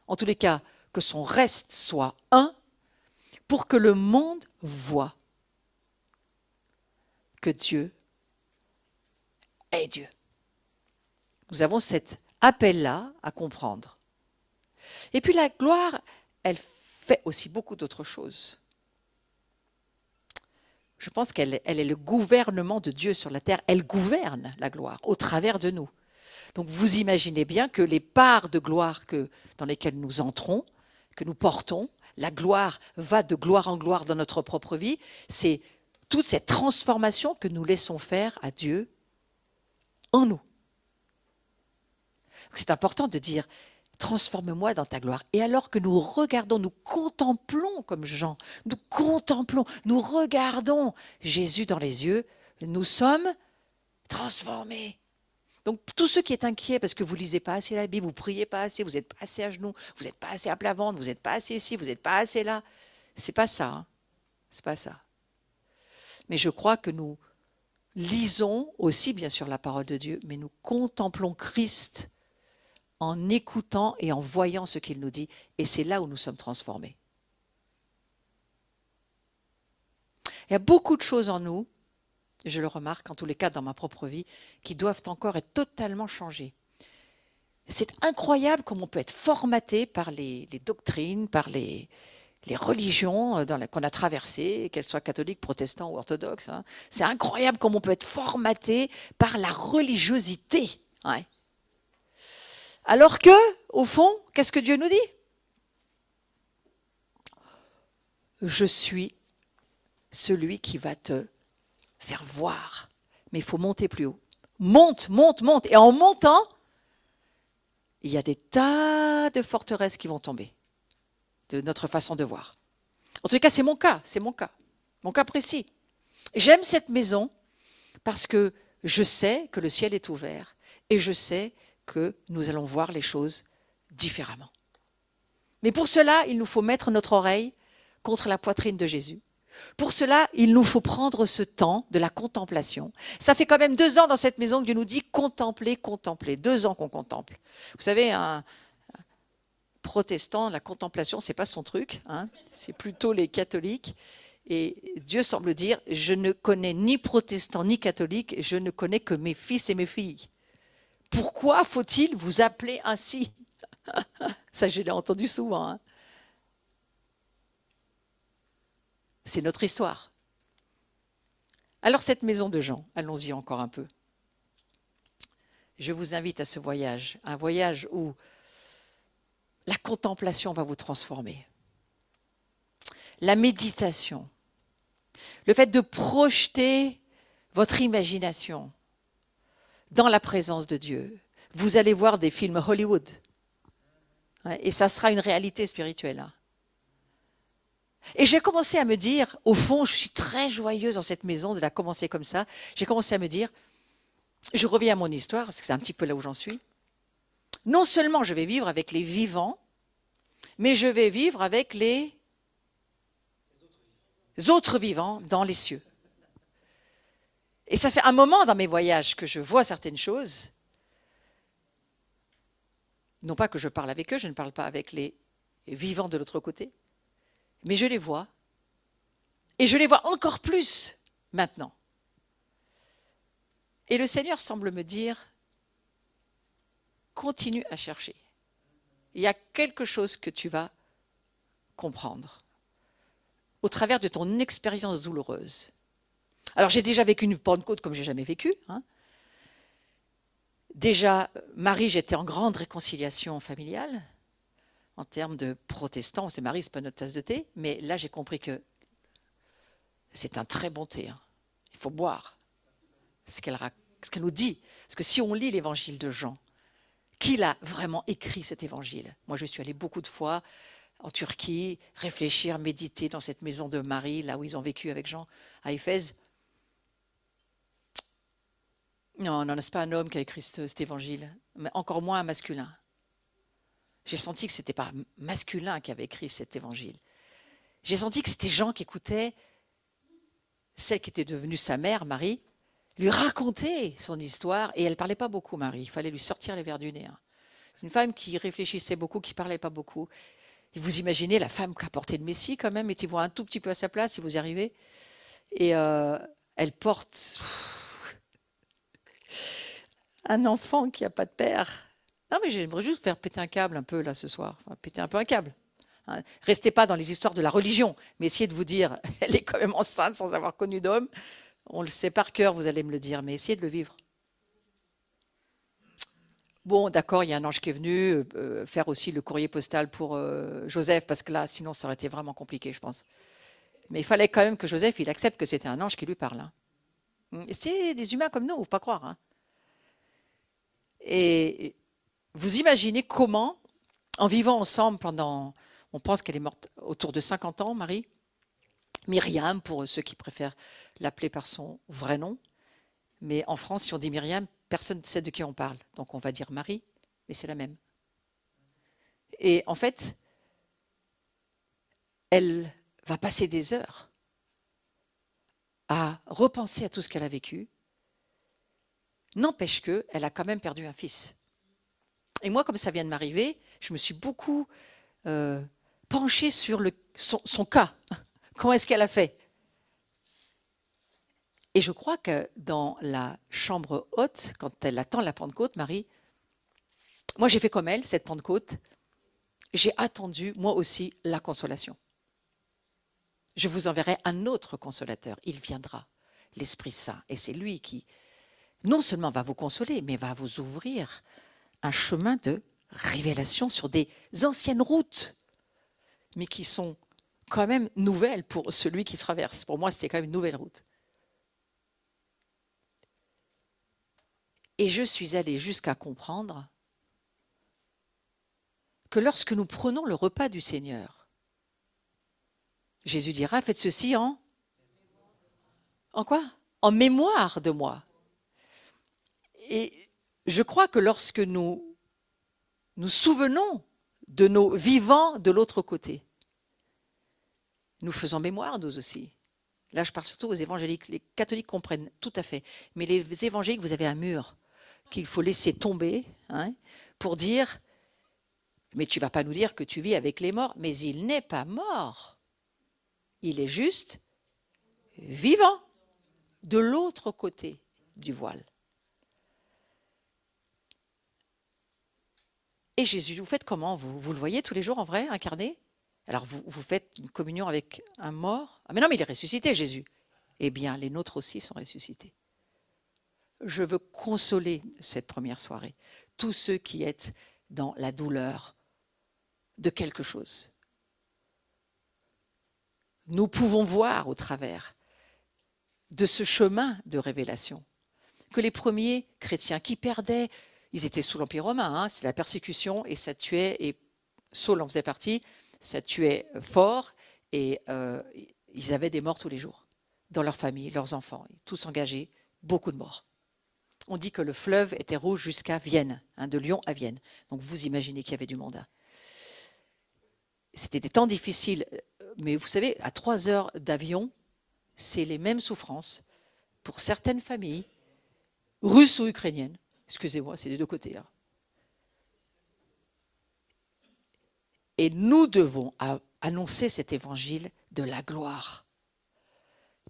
en tous les cas, que son reste soit un, pour que le monde voie que Dieu est Dieu. Nous avons cet appel-là à comprendre. Et puis la gloire, elle fait aussi beaucoup d'autres choses. Je pense qu'elle est le gouvernement de Dieu sur la terre. Elle gouverne la gloire au travers de nous. Donc vous imaginez bien que les parts de gloire dans lesquelles nous entrons, que nous portons, la gloire va de gloire en gloire dans notre propre vie. C'est toute cette transformation que nous laissons faire à Dieu en nous. C'est important de dire « Transforme-moi dans ta gloire ». Et alors que nous regardons, nous contemplons comme Jean, nous contemplons, nous regardons Jésus dans les yeux, nous sommes transformés. Donc tous ceux qui sont inquiets parce que vous ne lisez pas assez la Bible, vous ne priez pas assez, vous n'êtes pas assez à genoux, vous n'êtes pas assez à plat ventre, vous n'êtes pas assez ici, vous n'êtes pas assez là, c'est pas ça. Hein. C'est pas ça. Mais je crois que nous lisons aussi bien sûr la parole de Dieu, mais nous contemplons Christ en écoutant et en voyant ce qu'il nous dit. Et c'est là où nous sommes transformés. Il y a beaucoup de choses en nous, je le remarque en tous les cas dans ma propre vie, qui doivent encore être totalement changées. C'est incroyable comme on peut être formaté par les doctrines, par les religions qu'on a traversées, qu'elles soient catholiques, protestants ou orthodoxes. Hein. C'est incroyable comme on peut être formaté par la religiosité. Ouais. Alors que, au fond, qu'est-ce que Dieu nous dit? Je suis celui qui va te faire voir. Mais il faut monter plus haut. Monte, monte, monte. Et en montant, il y a des tas de forteresses qui vont tomber de notre façon de voir. En tout cas, c'est mon cas, mon cas précis. J'aime cette maison parce que je sais que le ciel est ouvert et je sais que nous allons voir les choses différemment. Mais pour cela, il nous faut mettre notre oreille contre la poitrine de Jésus. Pour cela, il nous faut prendre ce temps de la contemplation. Ça fait quand même 2 ans dans cette maison que Dieu nous dit contempler, contempler. 2 ans qu'on contemple. Vous savez, un protestant, la contemplation, c'est pas son truc. Hein, c'est plutôt les catholiques. Et Dieu semble dire, je ne connais ni protestant ni catholique, je ne connais que mes fils et mes filles. Pourquoi faut-il vous appeler ainsi? Ça, je l'ai entendu souvent. Hein. C'est notre histoire. Alors cette maison de Jean, allons-y encore un peu. Je vous invite à ce voyage, un voyage où la contemplation va vous transformer. La méditation, le fait de projeter votre imagination dans la présence de Dieu. Vous allez voir des films Hollywood. Et ça sera une réalité spirituelle. Hein. Et j'ai commencé à me dire, au fond, je suis très joyeuse dans cette maison de la commencer comme ça. J'ai commencé à me dire, je reviens à mon histoire, parce que c'est un petit peu là où j'en suis. Non seulement je vais vivre avec les vivants, mais je vais vivre avec les autres vivants dans les cieux. Et ça fait un moment dans mes voyages que je vois certaines choses. Non pas que je parle avec eux, je ne parle pas avec les vivants de l'autre côté. Mais je les vois. Et je les vois encore plus maintenant. Et le Seigneur semble me dire, continue à chercher. Il y a quelque chose que tu vas comprendre au travers de ton expérience douloureuse. Alors j'ai déjà vécu une Pentecôte comme je n'ai jamais vécu. Hein. Déjà, Marie, j'étais en grande réconciliation familiale, en termes de protestants. C'est Marie, ce n'est pas notre tasse de thé, mais là, j'ai compris que c'est un très bon thé, hein. Il faut boire ce qu'elle nous dit. Parce que si on lit l'évangile de Jean, qui l'a vraiment écrit cet évangile? Moi, je suis allée beaucoup de fois en Turquie, réfléchir, méditer dans cette maison de Marie, là où ils ont vécu avec Jean, à Éphèse. Non, non, c'est pas un homme qui a écrit cet évangile, mais encore moins un masculin. J'ai senti que ce n'était pas masculin qui avait écrit cet évangile. J'ai senti que c'était Jean qui écoutait celle qui était devenue sa mère, Marie, lui raconter son histoire, et elle ne parlait pas beaucoup, Marie. Il fallait lui sortir les verres du nez, hein. C'est une femme qui réfléchissait beaucoup, qui ne parlait pas beaucoup. Et vous imaginez la femme qui a porté le Messie quand même, mettez-vous un tout petit peu à sa place si vous y arrivez. Et elle porte un enfant qui n'a pas de père. Non, mais j'aimerais juste faire péter un câble un peu là ce soir, enfin, péter un peu un câble. Hein. Restez pas dans les histoires de la religion, mais essayez de vous dire, elle est quand même enceinte sans avoir connu d'homme. On le sait par cœur, vous allez me le dire, mais essayez de le vivre. Bon, d'accord, il y a un ange qui est venu faire aussi le courrier postal pour Joseph, parce que là, sinon, ça aurait été vraiment compliqué, je pense. Mais il fallait quand même que Joseph, il accepte que c'était un ange qui lui parle, hein. C'était des humains comme nous, il ne faut pas croire, hein. Et vous imaginez comment, en vivant ensemble pendant, on pense qu'elle est morte autour de 50 ans, Marie, Myriam, pour ceux qui préfèrent l'appeler par son vrai nom. Mais en France, si on dit Myriam, personne ne sait de qui on parle. Donc on va dire Marie, mais c'est la même. Et en fait, elle va passer des heures à repenser à tout ce qu'elle a vécu. N'empêche qu'elle a quand même perdu un fils. Et moi, comme ça vient de m'arriver, je me suis beaucoup penchée sur son cas. Comment est-ce qu'elle a fait? Et je crois que dans la chambre haute, quand elle attend la Pentecôte, Marie, moi j'ai fait comme elle, cette Pentecôte, j'ai attendu moi aussi la consolation. Je vous enverrai un autre consolateur, il viendra, l'Esprit Saint. Et c'est lui qui, non seulement va vous consoler, mais va vous ouvrir un chemin de révélation sur des anciennes routes, mais qui sont quand même nouvelles pour celui qui traverse. Pour moi, c'était quand même une nouvelle route. Et je suis allée jusqu'à comprendre que lorsque nous prenons le repas du Seigneur, Jésus dira, faites ceci en quoi? En mémoire de moi. Et je crois que lorsque nous nous souvenons de nos vivants de l'autre côté, nous faisons mémoire nous aussi. Là, je parle surtout aux évangéliques. Les catholiques comprennent tout à fait. Mais les évangéliques, vous avez un mur qu'il faut laisser tomber, hein, pour dire, mais tu ne vas pas nous dire que tu vis avec les morts. Mais il n'est pas mort. Il est juste vivant de l'autre côté du voile. Et Jésus, vous faites comment? Vous le voyez tous les jours en vrai, incarné? Alors vous faites une communion avec un mort? Ah mais non, mais il est ressuscité, Jésus. Eh bien, les nôtres aussi sont ressuscités. Je veux consoler cette première soirée, tous ceux qui êtes dans la douleur de quelque chose. Nous pouvons voir au travers de ce chemin de révélation que les premiers chrétiens qui perdaient, ils étaient sous l'Empire romain, hein, c'est la persécution et ça tuait, et Saul en faisait partie, ça tuait fort et ils avaient des morts tous les jours dans leur famille, leurs enfants, tous engagés, beaucoup de morts. On dit que le fleuve était rouge jusqu'à Vienne, hein, de Lyon à Vienne. Donc vous imaginez qu'il y avait du monde. Hein. C'était des temps difficiles, mais vous savez, à 3 heures d'avion, c'est les mêmes souffrances pour certaines familles, russes ou ukrainiennes. Excusez-moi, c'est des deux côtés. Hein. Et nous devons annoncer cet évangile de la gloire.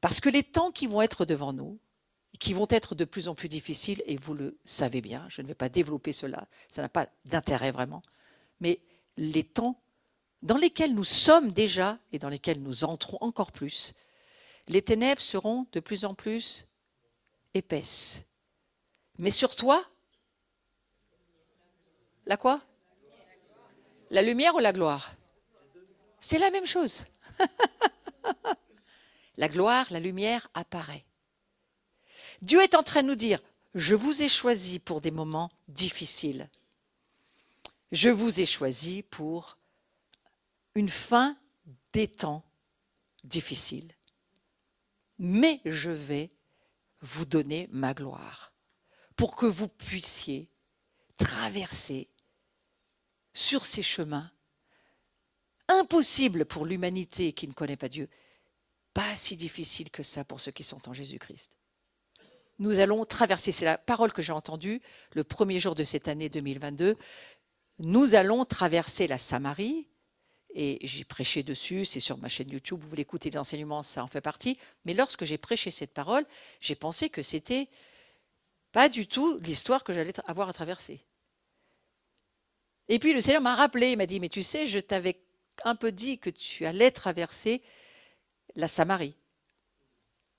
Parce que les temps qui vont être devant nous, qui vont être de plus en plus difficiles, et vous le savez bien, je ne vais pas développer cela, ça n'a pas d'intérêt vraiment, mais les temps dans lesquels nous sommes déjà et dans lesquels nous entrons encore plus, les ténèbres seront de plus en plus épaisses. Mais sur toi, La quoi? La lumière ou la gloire? C'est la même chose. La gloire, la lumière apparaît. Dieu est en train de nous dire, je vous ai choisi pour des moments difficiles. Je vous ai choisi pour une fin des temps difficiles. Mais je vais vous donner ma gloire pour que vous puissiez traverser sur ces chemins impossibles pour l'humanité qui ne connaît pas Dieu, pas si difficiles que ça pour ceux qui sont en Jésus-Christ. Nous allons traverser, c'est la parole que j'ai entendue le premier jour de cette année 2022, nous allons traverser la Samarie, et j'ai prêché dessus, c'est sur ma chaîne YouTube, vous voulez écouter l'enseignement, ça en fait partie, mais lorsque j'ai prêché cette parole, j'ai pensé que c'était pas du tout l'histoire que j'allais avoir à traverser. Et puis le Seigneur m'a rappelé, il m'a dit, mais tu sais, je t'avais un peu dit que tu allais traverser la Samarie.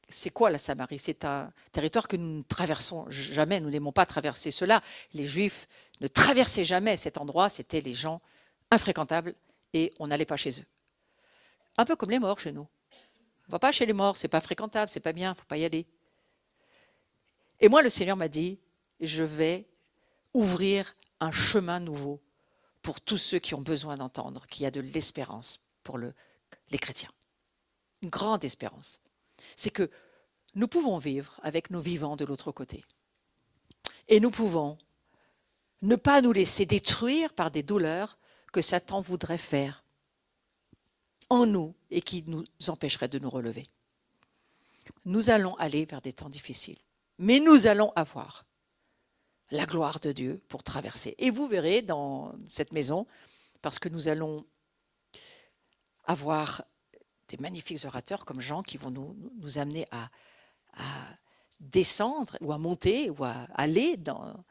C'est quoi la Samarie? C'est un territoire que nous ne traversons jamais, nous n'aimons pas traverser cela. Les Juifs ne traversaient jamais cet endroit, c'était les gens infréquentables et on n'allait pas chez eux. Un peu comme les morts chez nous. On ne va pas chez les morts, c'est pas fréquentable, c'est pas bien, il ne faut pas y aller. Et moi, le Seigneur m'a dit, je vais ouvrir un chemin nouveau pour tous ceux qui ont besoin d'entendre qu'il y a de l'espérance pour les chrétiens. Une grande espérance. C'est que nous pouvons vivre avec nos vivants de l'autre côté. Et nous pouvons ne pas nous laisser détruire par des douleurs que Satan voudrait faire en nous et qui nous empêcheraient de nous relever. Nous allons aller vers des temps difficiles, mais nous allons avoir la gloire de Dieu pour traverser. Et vous verrez dans cette maison, parce que nous allons avoir des magnifiques orateurs comme Jean qui vont nous amener à descendre ou à monter ou à aller dans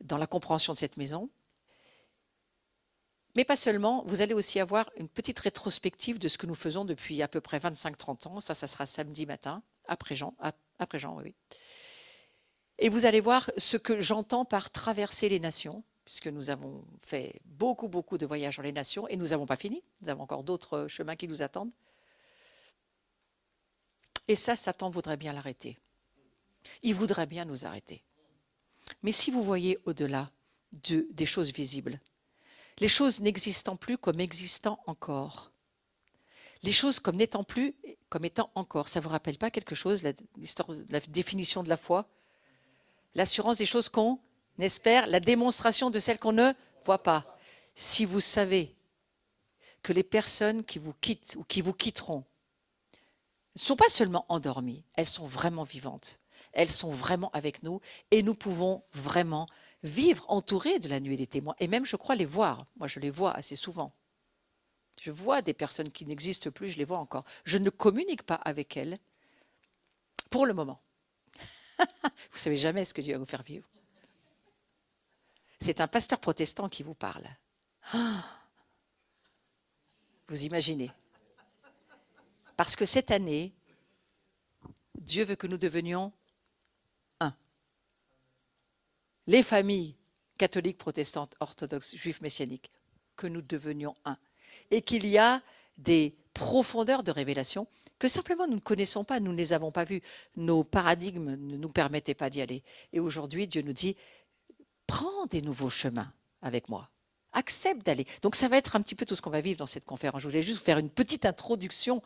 la compréhension de cette maison. Mais pas seulement, vous allez aussi avoir une petite rétrospective de ce que nous faisons depuis à peu près 25-30 ans. Ça sera samedi matin, après Jean, oui. Et vous allez voir ce que j'entends par traverser les nations, puisque nous avons fait beaucoup de voyages dans les nations et nous n'avons pas fini. Nous avons encore d'autres chemins qui nous attendent. Et ça, Satan voudrait bien l'arrêter. Il voudrait bien nous arrêter. Mais si vous voyez au-delà des choses visibles, les choses n'existant plus comme existant encore, les choses comme n'étant plus comme étant encore, ça ne vous rappelle pas quelque chose, la définition de la foi? L'assurance des choses qu'on espère, la démonstration de celles qu'on ne voit pas. Si vous savez que les personnes qui vous quittent ou qui vous quitteront ne sont pas seulement endormies, elles sont vraiment vivantes. Elles sont vraiment avec nous et nous pouvons vraiment vivre entourés de la nuée des témoins et même, je crois, les voir. Moi, je les vois assez souvent. Je vois des personnes qui n'existent plus, je les vois encore. Je ne communique pas avec elles pour le moment. Vous ne savez jamais ce que Dieu va vous faire vivre. C'est un pasteur protestant qui vous parle. Vous imaginez. Parce que cette année, Dieu veut que nous devenions un. Les familles catholiques, protestantes, orthodoxes, juifs, messianiques, que nous devenions un. Et qu'il y a des profondeurs de révélation que simplement nous ne connaissons pas, nous ne les avons pas vues. Nos paradigmes ne nous permettaient pas d'y aller. Et aujourd'hui, Dieu nous dit, prends des nouveaux chemins avec moi. Accepte d'aller. Donc ça va être un petit peu tout ce qu'on va vivre dans cette conférence. Je voulais juste vous faire une petite introduction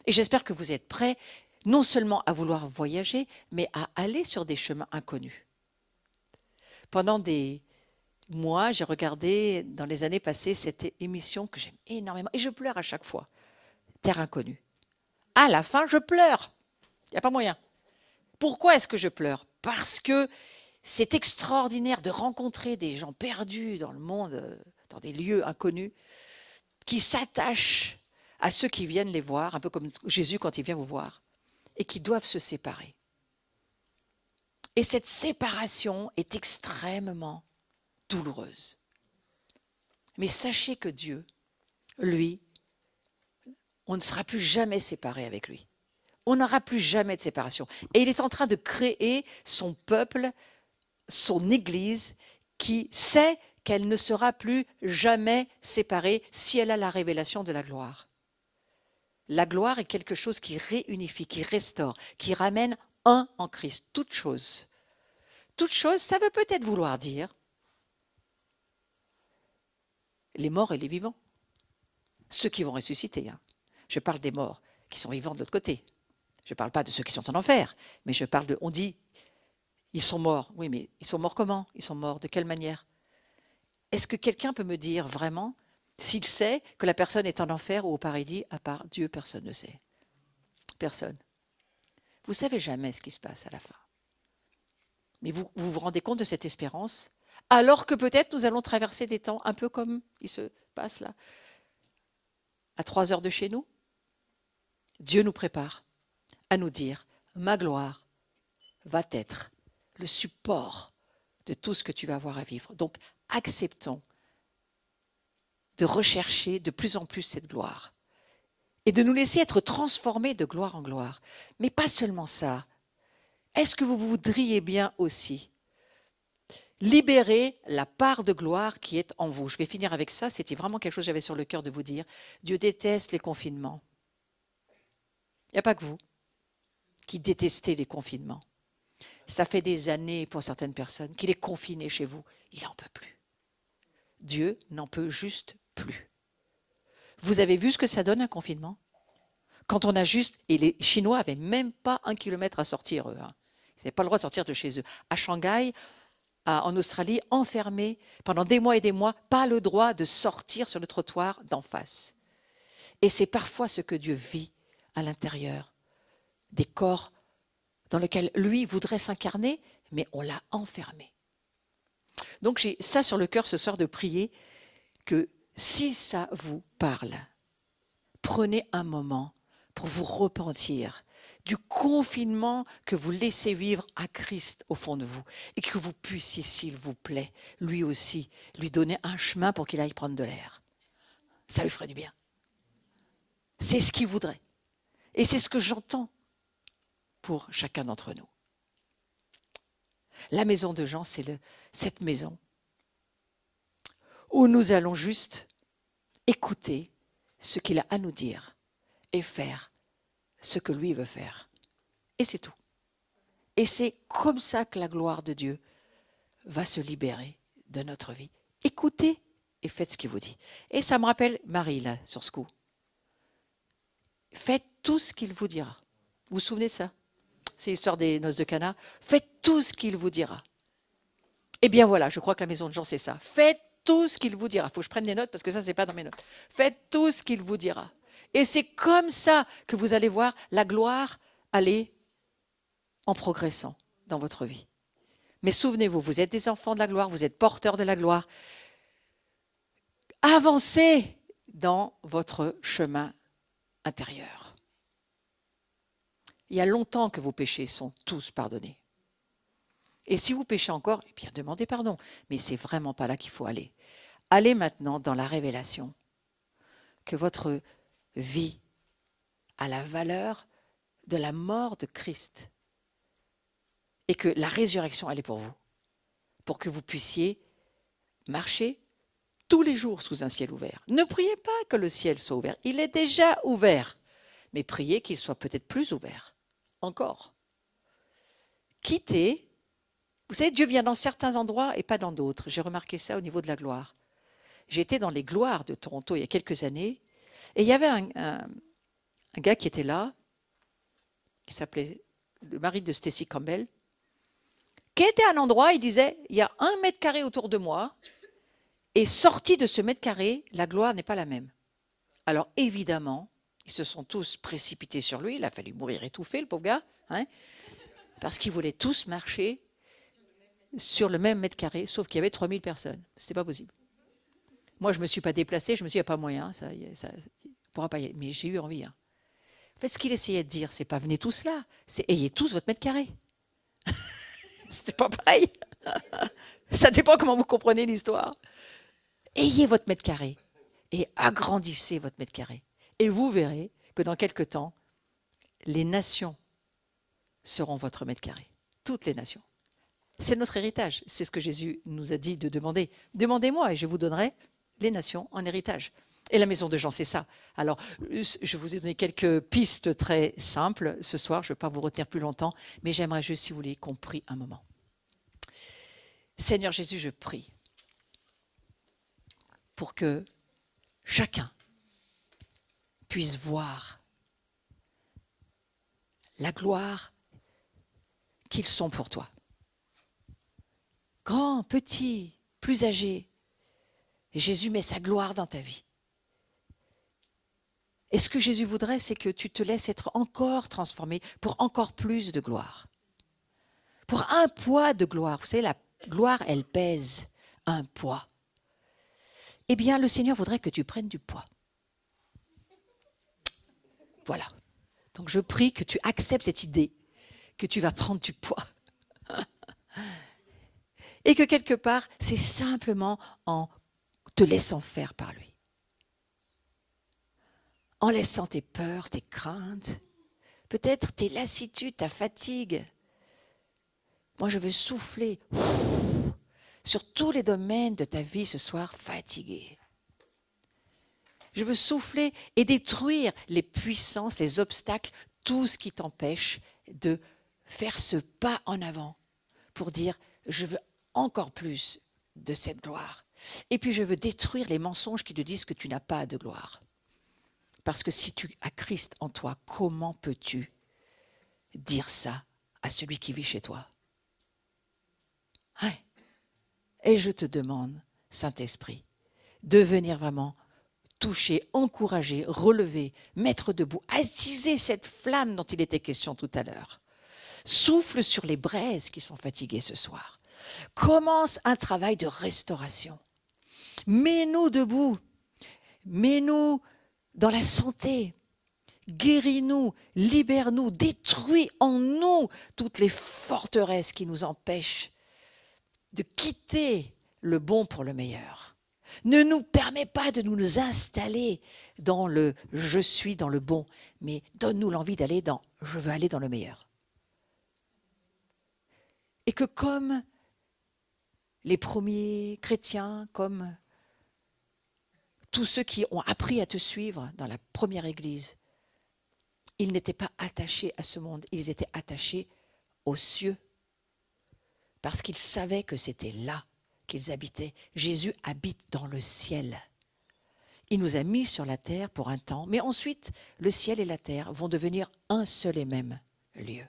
et j'espère que vous êtes prêts non seulement à vouloir voyager, mais à aller sur des chemins inconnus. Pendant des mois, j'ai regardé dans les années passées cette émission que j'aime énormément et je pleure à chaque fois. Terre inconnue. À la fin, je pleure. Il n'y a pas moyen. Pourquoi est-ce que je pleure? Parce que c'est extraordinaire de rencontrer des gens perdus dans le monde, dans des lieux inconnus, qui s'attachent à ceux qui viennent les voir, un peu comme Jésus quand il vient vous voir, et qui doivent se séparer. Et cette séparation est extrêmement douloureuse. Mais sachez que Dieu, lui, on ne sera plus jamais séparé avec lui. On n'aura plus jamais de séparation. Et il est en train de créer son peuple, son Église, qui sait qu'elle ne sera plus jamais séparée si elle a la révélation de la gloire. La gloire est quelque chose qui réunifie, qui restaure, qui ramène un en Christ, toute chose. Toute chose, ça veut peut-être vouloir dire les morts et les vivants. Ceux qui vont ressusciter. Hein. Je parle des morts qui sont vivants de l'autre côté. Je ne parle pas de ceux qui sont en enfer, mais je parle de, on dit, ils sont morts. Oui, mais ils sont morts comment? Ils sont morts de quelle manière? Est-ce que quelqu'un peut me dire vraiment s'il sait que la personne est en enfer ou au paradis? À part Dieu, personne ne sait. Personne. Vous ne savez jamais ce qui se passe à la fin. Mais vous vous rendez compte de cette espérance, alors que peut-être nous allons traverser des temps un peu comme il se passe là, à 3 heures de chez nous. Dieu nous prépare à nous dire, ma gloire va être le support de tout ce que tu vas avoir à vivre. Donc, acceptons de rechercher de plus en plus cette gloire et de nous laisser être transformés de gloire en gloire. Mais pas seulement ça. Est-ce que vous voudriez bien aussi libérer la part de gloire qui est en vous? Je vais finir avec ça. C'était vraiment quelque chose que j'avais sur le cœur de vous dire. Dieu déteste les confinements. Il n'y a pas que vous qui détestez les confinements. Ça fait des années pour certaines personnes qu'il est confiné chez vous. Il n'en peut plus. Dieu n'en peut juste plus. Vous avez vu ce que ça donne un confinement? Quand on a juste, et les Chinois n'avaient même pas 1 kilomètre à sortir, eux. Hein. Ils n'avaient pas le droit de sortir de chez eux. À Shanghai, en Australie, enfermés pendant des mois et des mois, pas le droit de sortir sur le trottoir d'en face. Et c'est parfois ce que Dieu vit à l'intérieur des corps dans lesquels lui voudrait s'incarner, mais on l'a enfermé. Donc j'ai ça sur le cœur ce soir de prier que si ça vous parle, prenez un moment pour vous repentir du confinement que vous laissez vivre à Christ au fond de vous et que vous puissiez, s'il vous plaît, lui aussi, lui donner un chemin pour qu'il aille prendre de l'air. Ça lui ferait du bien. C'est ce qu'il voudrait. Et c'est ce que j'entends pour chacun d'entre nous. La maison de Jean, c'est cette maison où nous allons juste écouter ce qu'il a à nous dire et faire ce que lui veut faire. Et c'est tout. Et c'est comme ça que la gloire de Dieu va se libérer de notre vie. Écoutez et faites ce qu'il vous dit. Et ça me rappelle Marie, là, sur ce coup. Faites tout ce qu'il vous dira. Vous vous souvenez de ça? C'est l'histoire des noces de Cana. Faites tout ce qu'il vous dira. Eh bien voilà, je crois que la maison de Jean, c'est ça. Faites tout ce qu'il vous dira. Il faut que je prenne des notes parce que ça, ce n'est pas dans mes notes. Faites tout ce qu'il vous dira. Et c'est comme ça que vous allez voir la gloire aller en progressant dans votre vie. Mais souvenez-vous, vous êtes des enfants de la gloire, vous êtes porteurs de la gloire. Avancez dans votre chemin intérieur. Il y a longtemps que vos péchés sont tous pardonnés. Et si vous péchez encore, eh bien demandez pardon. Mais ce n'est vraiment pas là qu'il faut aller. Allez maintenant dans la révélation que votre vie a la valeur de la mort de Christ et que la résurrection, elle est pour vous. Pour que vous puissiez marcher tous les jours sous un ciel ouvert. Ne priez pas que le ciel soit ouvert. Il est déjà ouvert. Mais priez qu'il soit peut-être plus ouvert. Encore. Quittez. Vous savez, Dieu vient dans certains endroits et pas dans d'autres. J'ai remarqué ça au niveau de la gloire. J'étais dans les gloires de Toronto il y a quelques années et il y avait un gars qui était là, qui s'appelait le mari de Stacy Campbell, qui était à un endroit, il disait, il y a 1 mètre carré autour de moi et sorti de ce mètre carré, la gloire n'est pas la même. Alors évidemment, ils se sont tous précipités sur lui, il a fallu mourir étouffé, le pauvre gars, hein, parce qu'ils voulaient tous marcher sur le même mètre carré, sauf qu'il y avait 3000 personnes. Ce n'était pas possible. Moi, je ne me suis pas déplacée, je me suis dit, il n'y a pas moyen, ça ne pourra pas y aller. Mais j'ai eu envie. Hein. En fait, ce qu'il essayait de dire, c'est pas venez tous là, c'est ayez tous votre mètre carré. C'était pas pareil. Ça dépend comment vous comprenez l'histoire. Ayez votre mètre carré et agrandissez votre mètre carré. Et vous verrez que dans quelque temps, les nations seront votre mètre carré. Toutes les nations. C'est notre héritage. C'est ce que Jésus nous a dit de demander. Demandez-moi et je vous donnerai les nations en héritage. Et la maison de Jean, c'est ça. Alors, je vous ai donné quelques pistes très simples ce soir. Je ne vais pas vous retenir plus longtemps, mais j'aimerais juste, si vous voulez, qu'on prie un moment. Seigneur Jésus, je prie pour que chacun puisse voir la gloire qu'ils sont pour toi. Grand, petit, plus âgé. Et Jésus met sa gloire dans ta vie. Et ce que Jésus voudrait, c'est que tu te laisses être encore transformé pour encore plus de gloire. Pour un poids de gloire. Vous savez, la gloire, elle pèse un poids. Eh bien, le Seigneur voudrait que tu prennes du poids. Voilà. Donc, je prie que tu acceptes cette idée que tu vas prendre du poids. Et que quelque part, c'est simplement en te laissant faire par lui. En laissant tes peurs, tes craintes, peut-être tes lassitudes, ta fatigue. Moi, je veux souffler sur tous les domaines de ta vie ce soir, fatigué. Je veux souffler et détruire les puissances, les obstacles, tout ce qui t'empêche de faire ce pas en avant pour dire « je veux encore plus de cette gloire ». Et puis je veux détruire les mensonges qui te disent que tu n'as pas de gloire. Parce que si tu as Christ en toi, comment peux-tu dire ça à celui qui vit chez toi? Ouais. Et je te demande, Saint-Esprit, de venir vraiment toucher, encourager, relever, mettre debout, attiser cette flamme dont il était question tout à l'heure. Souffle sur les braises qui sont fatiguées ce soir. Commence un travail de restauration. Mets-nous debout. Mets-nous dans la santé. Guéris-nous, libère-nous, détruis en nous toutes les forteresses qui nous empêchent de quitter le bon pour le meilleur. Ne nous permets pas de nous installer dans le « je suis dans le bon », mais donne-nous l'envie d'aller dans « je veux aller dans le meilleur ». Et que comme les premiers chrétiens, comme tous ceux qui ont appris à te suivre dans la première église, ils n'étaient pas attachés à ce monde, ils étaient attachés aux cieux, parce qu'ils savaient que c'était là qu'ils habitaient. Jésus habite dans le ciel. Il nous a mis sur la terre pour un temps, mais ensuite, le ciel et la terre vont devenir un seul et même lieu.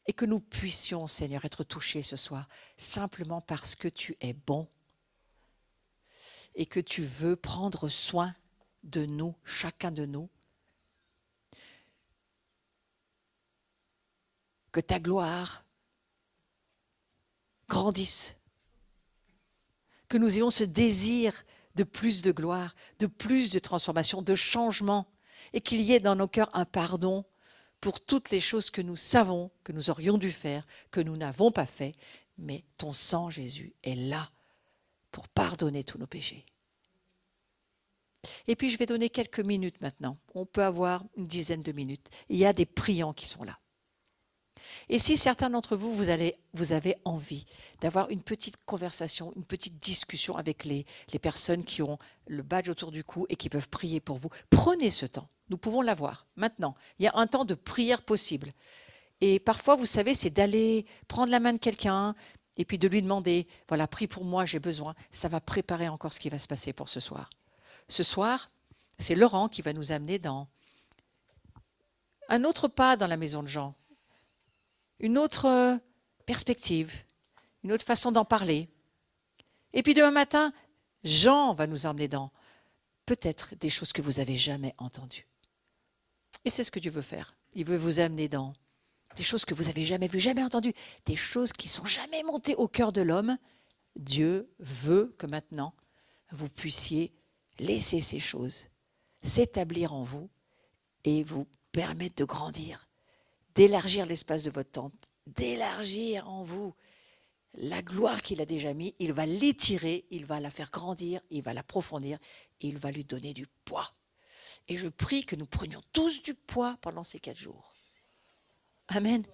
Et que nous puissions, Seigneur, être touchés ce soir, simplement parce que tu es bon et que tu veux prendre soin de nous, chacun de nous. Que ta gloire grandisse. Que nous ayons ce désir de plus de gloire, de plus de transformation, de changement, et qu'il y ait dans nos cœurs un pardon pour toutes les choses que nous savons, que nous aurions dû faire, que nous n'avons pas fait, mais ton sang, Jésus, est là pour pardonner tous nos péchés. Et puis je vais donner quelques minutes maintenant. On peut avoir une dizaine de minutes. Il y a des priants qui sont là. Et si certains d'entre vous, vous avez envie d'avoir une petite conversation, une petite discussion avec les personnes qui ont le badge autour du cou et qui peuvent prier pour vous, prenez ce temps. Nous pouvons l'avoir maintenant. Il y a un temps de prière possible. Et parfois, vous savez, c'est d'aller prendre la main de quelqu'un et puis de lui demander, voilà, prie pour moi, j'ai besoin. Ça va préparer encore ce qui va se passer pour ce soir. Ce soir, c'est Laurent qui va nous amener dans un autre pas dans la maison de Jean. Une autre perspective, une autre façon d'en parler. Et puis demain matin, Jean va nous emmener dans peut-être des choses que vous n'avez jamais entendues. Et c'est ce que Dieu veut faire. Il veut vous amener dans des choses que vous n'avez jamais vues, jamais entendues, des choses qui ne sont jamais montées au cœur de l'homme. Dieu veut que maintenant, vous puissiez laisser ces choses s'établir en vous et vous permettre de grandir, d'élargir l'espace de votre tente, d'élargir en vous la gloire qu'il a déjà mis. Il va l'étirer, il va la faire grandir, il va l'approfondir et il va lui donner du poids. Et je prie que nous prenions tous du poids pendant ces 4 jours. Amen.